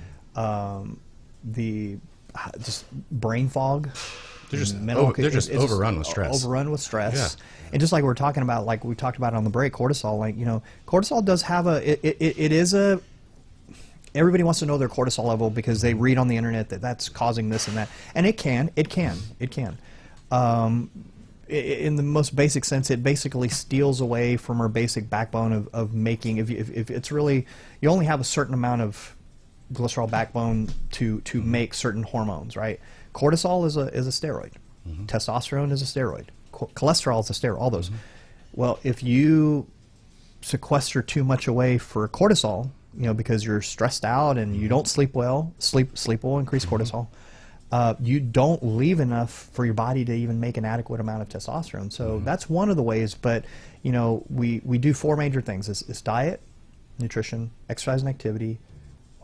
Just brain fog. They're just overrun with stress. Overrun with stress. Yeah. And just like we were talking about, like we talked about on the break, cortisol, like, you know, cortisol does have everybody wants to know their cortisol level because they read on the internet that that's causing this and that. And it can. In the most basic sense, it basically steals away from our basic backbone of making, if it's really, you only have a certain amount of glycerol backbone to make certain hormones, right? Cortisol is a steroid. Testosterone is a steroid. Cholesterol is a steroid. All those. Well, if you sequester too much away for cortisol, you know, because you're stressed out and you don't sleep well, sleep will increase cortisol. You don't leave enough for your body to even make an adequate amount of testosterone. So that's one of the ways. But you know, we do 4 major things: it's diet, nutrition, exercise and activity,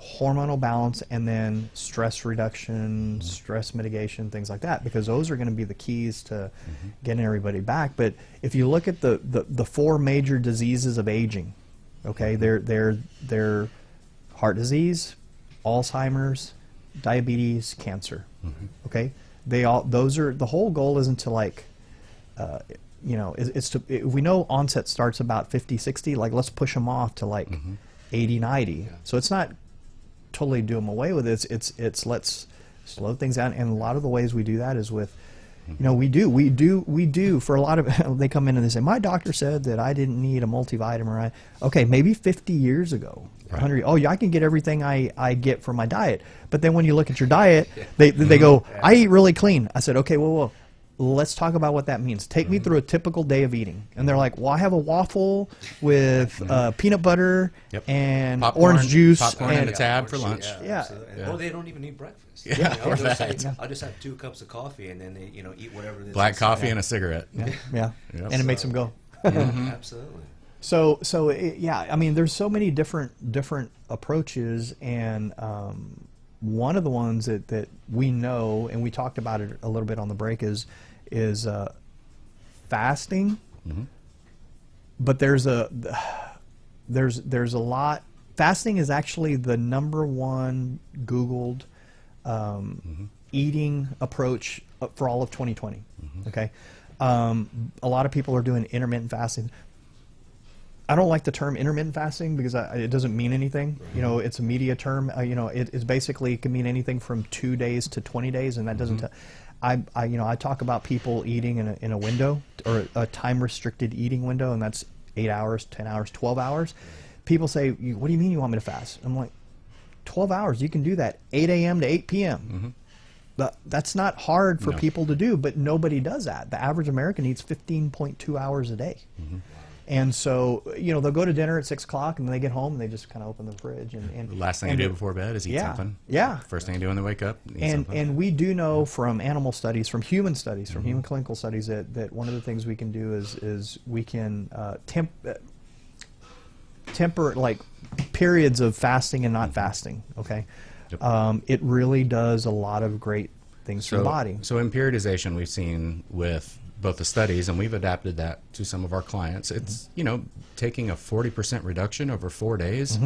hormonal balance, and then stress reduction, stress mitigation, things like that, because those are going to be the keys to getting everybody back. But if you look at the 4 major diseases of aging, okay, they're heart disease, Alzheimer's, diabetes, cancer. Okay, those are, the whole goal isn't to like you know, it's to, if we know onset starts about 50, 60, like let's push them off to like 80, 90. So it's not totally do them away with it. It's let's slow things down, and a lot of the ways we do that is with, you know, we do for a lot of they come in and they say, my doctor said that I didn't need a multivitamin. Okay, maybe 50 years ago, 100. Oh yeah, I can get everything I get from my diet. But then when you look at your diet, they go, I eat really clean. I said, okay, well, let's talk about what that means. Take me through a typical day of eating. And they're like, well, I have a waffle with peanut butter and popcorn, orange juice. Popcorn and a tab for lunch. Or they don't even eat breakfast. Yeah, you know, I'll just have 2 cups of coffee and then they, you know, eat whatever it is. Black coffee and a cigarette. And it makes them go. Absolutely. So yeah, I mean, there's so many different approaches, and one of the ones that we know, and we talked about it a little bit on the break, is fasting. But there's a lot. Fasting is actually the #1 Googled eating approach for all of 2020. Okay, A lot of people are doing intermittent fasting. I don't like the term intermittent fasting because it doesn't mean anything. You know, it's a media term. You know, it's basically, it can mean anything from 2 days to 20 days, and that doesn't. I talk about people eating in a window, or a time restricted eating window, and that's 8 hours, 10 hours, 12 hours. People say, "What do you mean you want me to fast?" I'm like, 12 hours. You can do that, 8 a.m. to 8 p.m. That's not hard for people to do, but nobody does that. The average American eats 15.2 hours a day. And so, you know, they'll go to dinner at 6 o'clock, and then they get home and they just kind of open the fridge. And the last thing you do before bed is eat something. Yeah. First thing you do when they wake up, eat something. And we do know from animal studies, from human studies, from human clinical studies, that one of the things we can do is we can temper like periods of fasting and not fasting. Okay, it really does a lot of great things for the body. So in periodization, we've seen with both the studies, and we've adapted that to some of our clients. It's you know, taking a 40% reduction over 4 days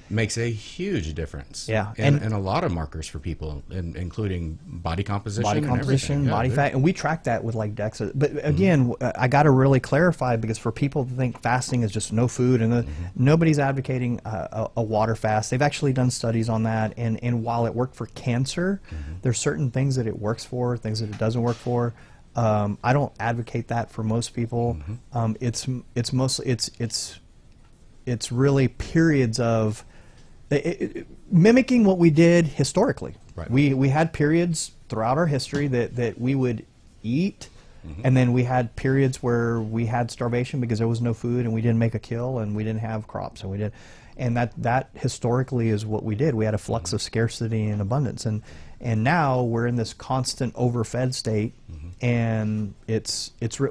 makes a huge difference. Yeah, and a lot of markers for people, including body composition, body fat, and we track that with like DEXA. But again, I got to really clarify, because for people to think fasting is just no food, and nobody's advocating a water fast. They've actually done studies on that, and while it worked for cancer, there's certain things that it works for, things that it doesn't work for. I don't advocate that for most people. It's mostly it's really periods of mimicking what we did historically. Right. We had periods throughout our history that we would eat, and then we had periods where we had starvation because there was no food, and we didn't make a kill, and we didn't have crops, and that historically is what we did. We had a flux of scarcity and abundance, and now we're in this constant overfed state. And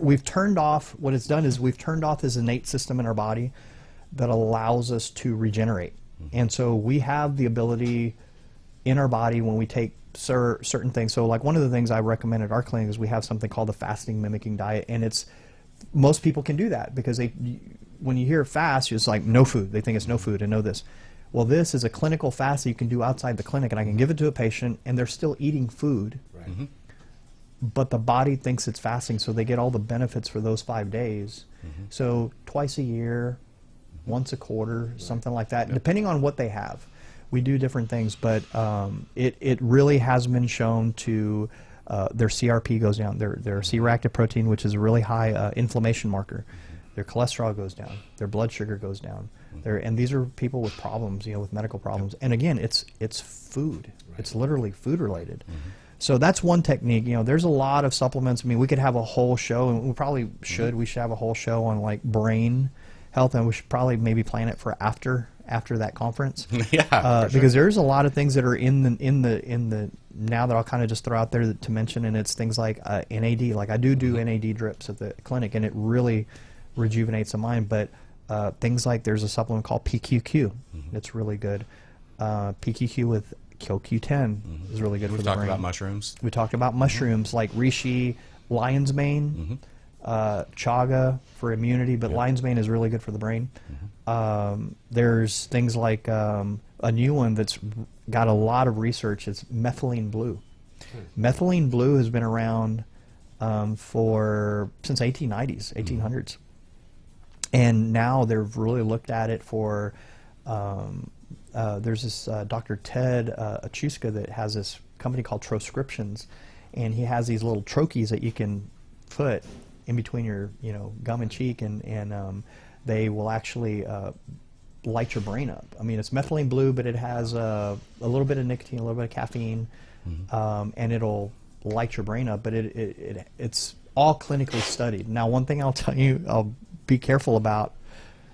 we've turned off, what it's done is we've turned off this innate system in our body that allows us to regenerate. And so we have the ability in our body when we take certain things. So like one of the things I recommend at our clinic is we have something called the fasting mimicking diet, and most people can do that because when you hear fast, it's like no food. They think it's no food and no this. Well, this is a clinical fast that you can do outside the clinic, and I can give it to a patient, and they're still eating food. Right. But the body thinks it's fasting, so they get all the benefits for those 5 days. So twice a year, once a quarter, something like that, depending on what they have. We do different things, but it really has been shown to their CRP goes down, their C-reactive protein, which is a really high inflammation marker. Their cholesterol goes down, their blood sugar goes down. And these are people with problems, with medical problems. And again, it's food. It's literally food related. So that's one technique. There's a lot of supplements. I mean, we could have a whole show, and we probably should. We should have a whole show on like brain health, and we should probably maybe plan it for after that conference. Because there's a lot of things that are in the now that I'll kind of just throw out there to mention, and it's things like NAD. Like I do NAD drips at the clinic, and it really rejuvenates the mind. But things like there's a supplement called PQQ. It's really good. PQQ with CoQ10 is really good for the brain. We talked about mushrooms. We talked about mushrooms like reishi, lion's mane, chaga for immunity, but lion's mane is really good for the brain. There's things like a new one that's got a lot of research. It's methylene blue. Methylene blue has been around since 1800s. And now they've really looked at it for there's this Dr. Ted Achuska that has this company called Troscriptions, and he has these little troches that you can put in between your gum and cheek, and they will actually light your brain up. I mean, it's methylene blue, but it has a little bit of nicotine, a little bit of caffeine, and it'll light your brain up. But it's all clinically studied. Now, one thing I'll tell you, I'll be careful about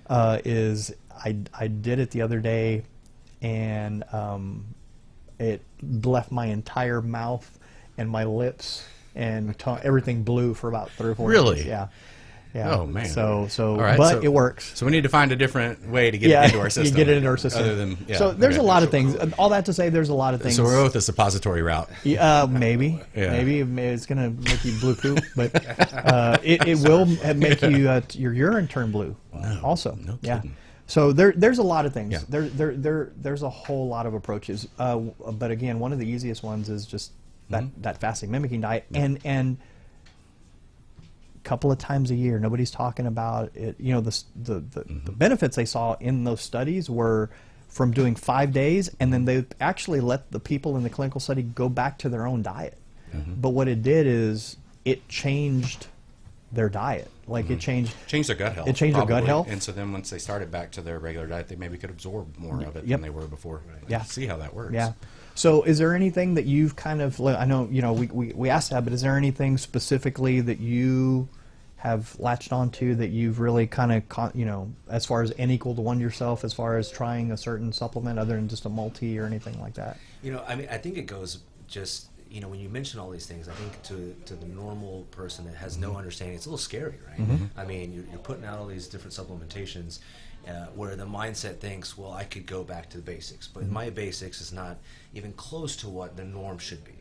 is I did it the other day, and it left my entire mouth and my lips and everything blue for about 3 or 4 days. Really? Yeah. Oh man. So all right, but it works. So we need to find a different way to get it into our system. You get it into our system. Other than, so there's a lot of things. All that to say, there's a lot of things. So we're with the suppository route. Maybe. Maybe it's going to make you blue poop, but it will make you your urine turn blue. Wow. Also. No kidding. So there's a lot of things. Yeah. There's a whole lot of approaches. But again, one of the easiest ones is just that fasting mimicking diet, and couple of times a year. Nobody's talking about it. You know, the benefits they saw in those studies were from doing 5 days, and then they actually let the people in the clinical study go back to their own diet. But what it did is it changed their diet. Like it changed their gut health. It changed their gut health. And so then once they started back to their regular diet, they maybe could absorb more of it Yep. than they were before. Yeah. See how that works. Yeah. So is there anything that you've kind of, I know, you know, we asked that, but is there anything specifically that you have latched onto that you've really kind of, you know, as far as N equal to 1 yourself, as far as trying a certain supplement other than just a multi or anything like that? You know, I mean, I think it goes just, you know, when you mention all these things, I think to the normal person that has no understanding, it's a little scary, right? I mean, you're putting out all these different supplementations where the mindset thinks, well, I could go back to the basics, but my basics is not even close to what the norm should be.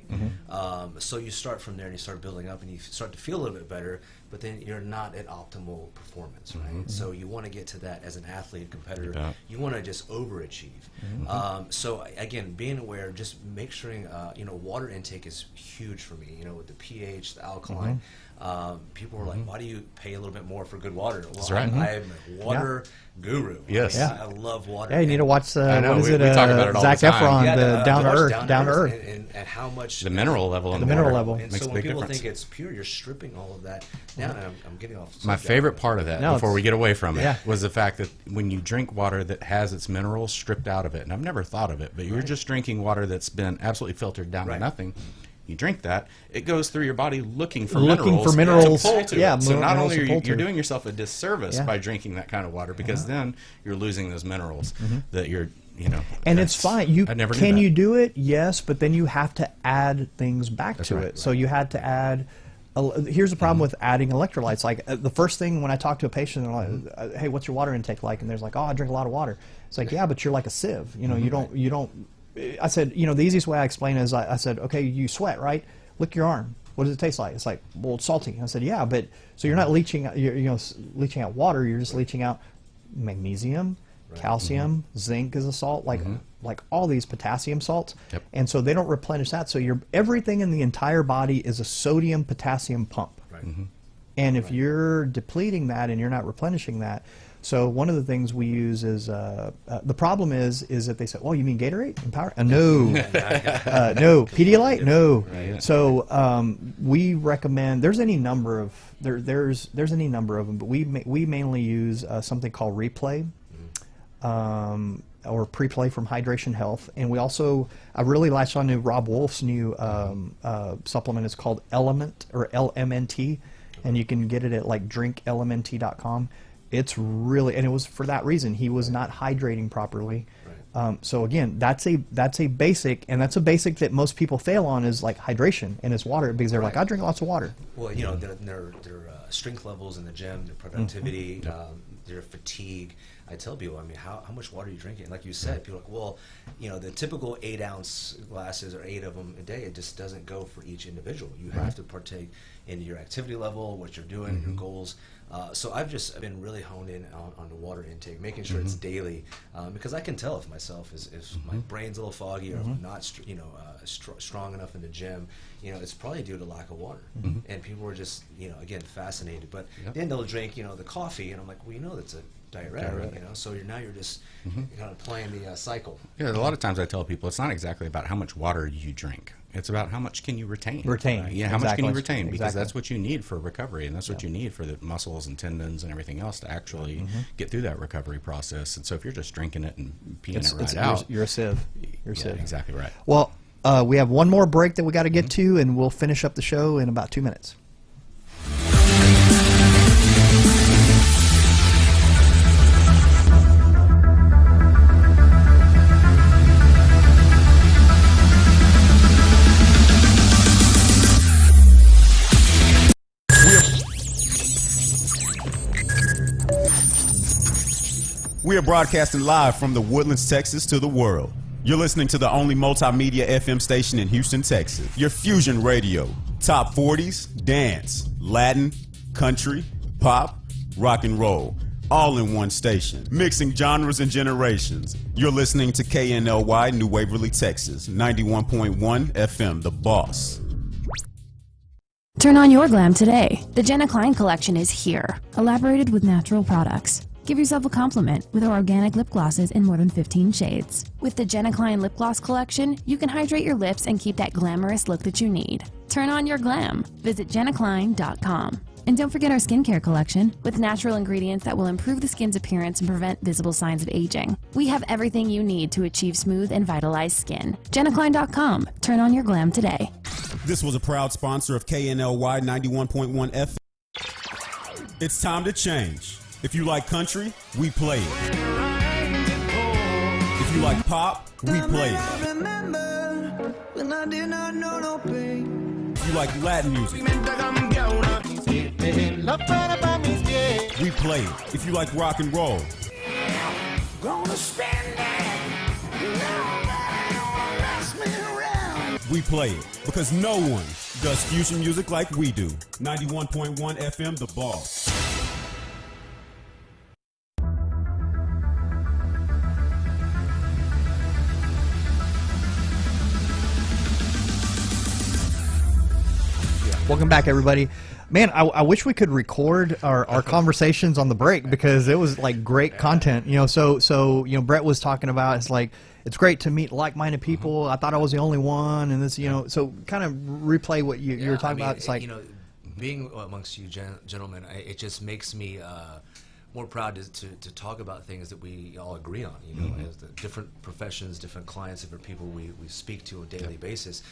So you start from there and you start building up and you start to feel a little bit better, but then you're not at optimal performance, right? So you want to get to that as an athlete, competitor. You want to just overachieve. So again, being aware, just make sure, you know, water intake is huge for me, you know, with the pH, the alkaline. People were like, why do you pay a little bit more for good water? Well, That's right. I'm a water guru. Yes. I love water. Yeah, you need to watch I know, what is we it? talk about it all Zach the time. Efron, Yeah, the Down to watch Earth, Down to Earth. and how much The mineral level in the the mineral water level. And makes so a when big people difference. think it's pure, you're stripping all of that down. And I'm getting off. My subject. favorite part of that, No, before it's- we get away from it, yeah. was the fact that when you drink water that has its minerals stripped out of it, and I've never thought of it, but you're just drinking water that's been absolutely filtered down to nothing. You drink that, it goes through your body looking for minerals. To pull to yeah, it. So not only are minerals to you're pull to. doing yourself a disservice Yeah. by drinking that kind of water, because then you're losing those minerals that you're, you know. And it's fine. I never knew can that. you do it? Yes, but then you have to add things back to right. it. So you had to add. Here's the problem with adding electrolytes. Like the first thing when I talk to a patient, they're like, "Hey, what's your water intake like?" And there's like, "Oh, I drink a lot of water." It's like, "Yeah, but you're like a sieve. You know, you don't." I said, you know, the easiest way I explain is I said, "Okay, you sweat, right? Lick your arm. What does it taste like?" It's like, "Well, it's salty." I said, "Yeah, but so you're not leaching, leaching out water. You're just leaching out magnesium, calcium, zinc is a salt, like all these potassium salts, and so they don't replenish that. So everything in the entire body is a sodium potassium pump, and if you're depleting that and you're not replenishing that." So one of the things we use is the problem is that they say, "Oh, you mean Gatorade and Power?" No, no. Pedialyte, no. So we recommend. There's any number of there's any number of them, but we mainly use something called Replay, or Pre-Play from Hydration Health, and we also I really latched on to Rob Wolf's new supplement. It's called Element or LMNT, and you can get it at like drinklmnt.com. It's really, and it was for that reason. He was not hydrating properly. So again, that's a basic, and that's a basic that most people fail on is like hydration and it's water, because they're like, I drink lots of water. Well, you know, their strength levels in the gym, their productivity, their fatigue. I tell people, I mean, how much water are you drinking? Like you said, people are like, well, you know, the typical 8-ounce glasses or 8 of them a day, it just doesn't go for each individual. You have to partake in your activity level, what you're doing, your goals. So I've been really honed in on the water intake, making sure it's daily, because I can tell if myself if my brain's a little foggy or if I'm not, strong enough in the gym. You know, it's probably due to lack of water. And people are just, you know, again, fascinated. But then they'll drink, you know, the coffee, and I'm like, well, you know, that's a diuretic, you know. So you're just kind of playing the cycle. Yeah, a lot of times I tell people it's not exactly about how much water you drink. It's about how much can you retain. Yeah, how much can you retain? Because that's what you need for recovery, and that's what you need for the muscles and tendons and everything else to actually get through that recovery process. And so if you're just drinking it and peeing it right out, you're a sieve. You're a sieve. Exactly right. Well, we have one more break that we got to get to, and we'll finish up the show in about 2 minutes. We are broadcasting live from the Woodlands, Texas to the world. You're listening to the only multimedia FM station in Houston, Texas. Your Fusion Radio. Top 40s, dance, Latin, country, pop, rock and roll. All in one station. Mixing genres and generations. You're listening to KNLY New Waverly, Texas. 91.1 FM, The Boss. Turn on your glam today. The Jenna Klein collection is here, elaborated with natural products. Give yourself a compliment with our organic lip glosses in more than 15 shades. With the Jenna Klein lip gloss collection, you can hydrate your lips and keep that glamorous look that you need. Turn on your glam. Visit jennaklein.com. And don't forget our skincare collection with natural ingredients that will improve the skin's appearance and prevent visible signs of aging. We have everything you need to achieve smooth and vitalized skin. jennaklein.com. Turn on your glam today. This was a proud sponsor of KNLY 91.1 FM. It's time to change. If you like country, we play it. If you like pop, we play it. If you like Latin music, we play it. If you like rock and roll, Gonna spend it. Nobody gonna mess me around. we play it. Because no one does fusion music like we do. 91.1 FM, The Boss. Welcome back, everybody. Man, I wish we could record our conversations on the break because it was like great content. So Brett was talking about it's great to meet like-minded people. I thought I was the only one, and this so kind of replay what you were talking about. It's like being amongst you gentlemen, it just makes me more proud to talk about things that we all agree on. As the different professions, different clients, different people we speak to on a daily basis.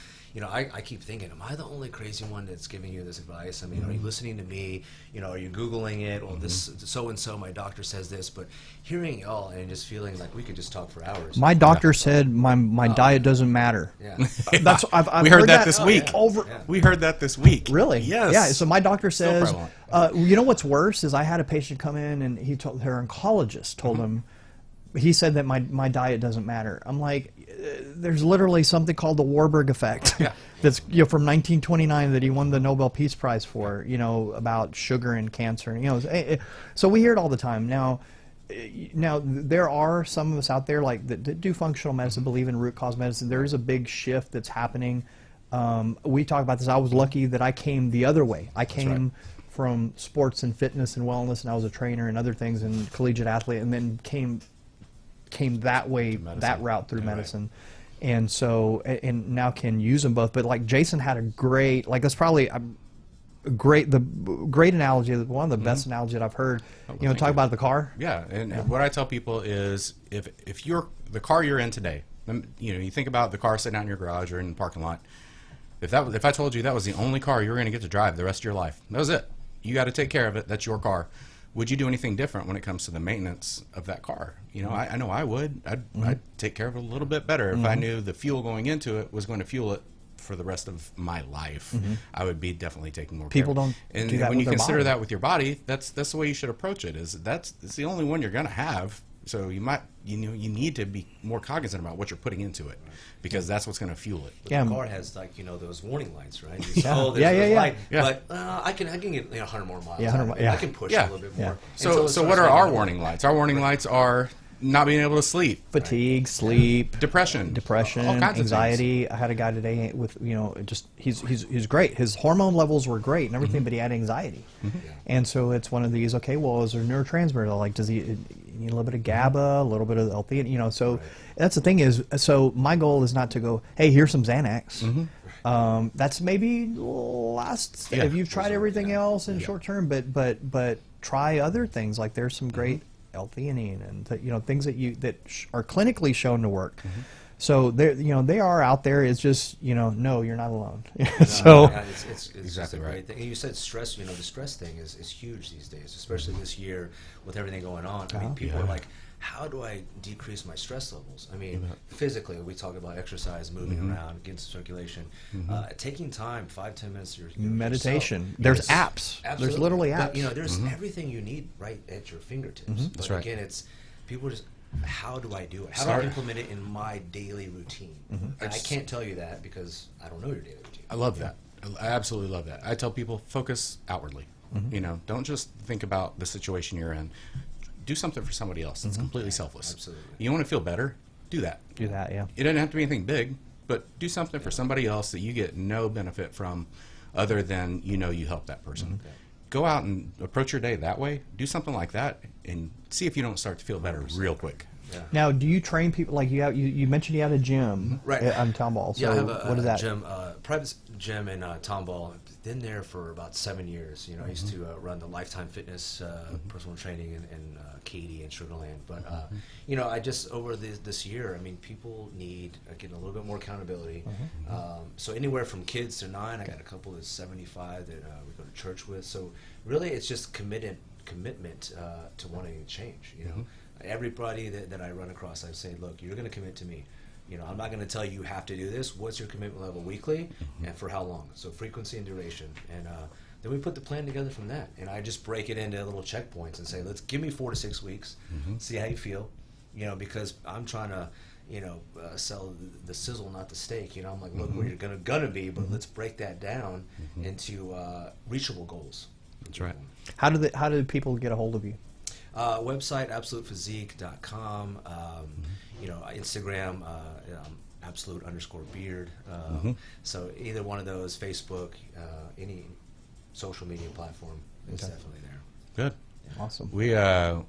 I keep thinking, am I the only crazy one that's giving you this advice? I mean, are you listening to me? Are you Googling it? Or this so-and-so, my doctor says this. But hearing it all and just feeling like we could just talk for hours. My doctor said my diet doesn't matter. Yeah. That's I've we heard that this week. Yeah. We heard that this week. Really? Yes. Yeah. So my doctor says, prevalent. What's worse is I had a patient come in and her oncologist told him, he said that my diet doesn't matter. I'm like, there's literally something called the Warburg effect. Yeah. That's from 1929 that he won the Nobel Peace Prize for. About sugar and cancer. So we hear it all the time. Now there are some of us out there that do functional medicine, believe in root cause medicine. There is a big shift that's happening. We talk about this. I was lucky that I came the other way. I came from sports and fitness and wellness, and I was a trainer and other things and collegiate athlete, and then came that way, that route through medicine. And so, and now can use them both. But like Jason had a great, that's probably the great analogy, one of the best analogy that I've heard. Talk about the car. Yeah, and what I tell people is if you're the car you're in today, you think about the car sitting out in your garage or in the parking lot. If I told you that was the only car you were going to get to drive the rest of your life, that was it. You got to take care of it. That's your car. Would you do anything different when it comes to the maintenance of that car? I know I would. I'd take care of it a little bit better if I knew the fuel going into it was going to fuel it for the rest of my life. I would be definitely taking more People care. don't And do that when with you their consider body. that with your body, that's the way you should approach it. It's the only one you're going to have. So you need to be more cognizant about what you're putting into it, because that's what's going to fuel it. But the car has those warning lights, right? Yeah. But I can get 100 more miles. Yeah, 100 out of it. yeah. I can push Yeah. a little bit more. So what are our warning lights? Our warning lights are not being able to sleep, Fatigue, sleep, depression, all kinds anxiety. of things. I had a guy today with he's great. His hormone levels were great and everything, but he had anxiety, and so it's one of these. Okay, well, is there neurotransmitter? Does he need a little bit of GABA, a little bit of L-theanine? So that's the thing is. So my goal is not to go, hey, here's some Xanax. That's maybe last step. If you've tried everything else in short term, but try other things. Like there's some great L-theanine and things that are clinically shown to work. So they are out there. It's just no, you're not alone. It's exactly right. And you said stress. The stress thing is huge these days, especially this year with everything going on. I mean, people are like, how do I decrease my stress levels? I mean, physically, we talk about exercise, moving around, getting some circulation, taking time, 5-10 minutes. Meditation. There's apps. Absolutely. There's literally apps. But, there's everything you need right at your fingertips. But again, it's people just. How do I do it? How do I implement it in my daily routine? And I can't tell you that because I don't know your daily routine. I love that. I absolutely love that. I tell people, focus outwardly. Don't just think about the situation you're in. Do something for somebody else that's completely selfless. Absolutely. You want to feel better? Do that. Do that, yeah. It doesn't have to be anything big, but do something for somebody else that you get no benefit from other than you help that person. Go out and approach your day that way. Do something like that, and see if you don't start to feel better real quick. Yeah. Now, do you train people like you mentioned you had a gym on Tomball? So yeah, I have what is that? Gym, private gym in Tomball. I've been there for about 7 years. I used to run the Lifetime Fitness personal training in Katy and Sugar Land. But I just over this year, I mean, people need getting a little bit more accountability. So anywhere from kids to 9, I got a couple that's 75 that we go to church with. So really, it's just commitment to wanting to change. Everybody that I run across, I say, look, you're going to commit to me. I'm not going to tell you have to do this. What's your commitment level weekly, and for how long? So frequency and duration, and then we put the plan together from that. And I just break it into little checkpoints and say, let's give me 4 to 6 weeks, see how you feel. Because I'm trying to, sell the sizzle, not the steak. I'm like, look, where you're gonna be, but let's break that down into reachable goals. That's right. How do people get a hold of you? Website absolutephysique.com. Instagram absolute_beard. So either one of those, Facebook, any social media platform is definitely there. Good. Awesome. We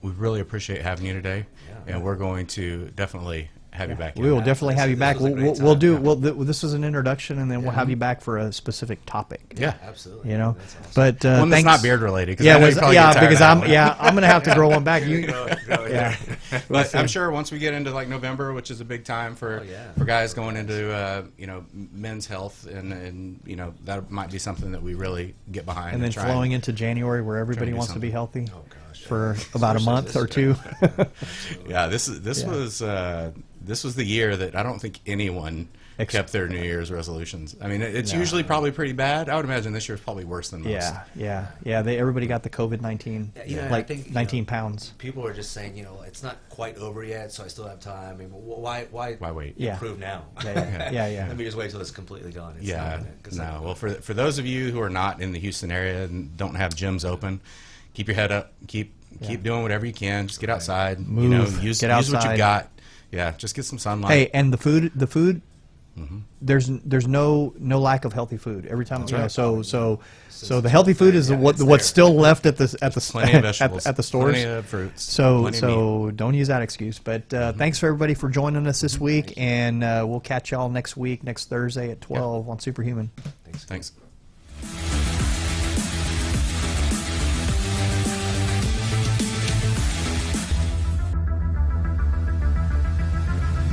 really appreciate having you today, and we're going to definitely have you back. We will definitely have you back. We'll do. This is an introduction, and then we'll have you back for a specific topic. Yeah, absolutely. Awesome. But one that's not beard related. Because I'm gonna have to grow one back. But I'm sure once we get into like November, which is a big time for guys going into men's health, and that might be something that we really get behind. And then flowing into January, where everybody wants to be healthy. Oh gosh. For about a month or two. Yeah, this was the year that I don't think anyone kept their New Year's resolutions. I mean, it's usually probably pretty bad. I would imagine this year's probably worse than most. Yeah. Everybody got the COVID-19, I think, 19 pounds. People are just saying, it's not quite over yet, so I still have time. I mean, why wait? Improve now. Yeah. Let me just wait till it's completely gone. It's no. Well, for those of you who are not in the Houston area and don't have gyms open, keep your head up. Keep doing whatever you can. Just get outside. Move. Use get outside. what you got. Yeah, just get some sunlight. Hey, and the food. There's no lack of healthy food every time. So the healthy food is what's still left at the stores. Plenty of fruits. So don't use that excuse. But thanks for everybody for joining us this week, and we'll catch y'all next week, next Thursday at 12 on Superhuman. Thanks.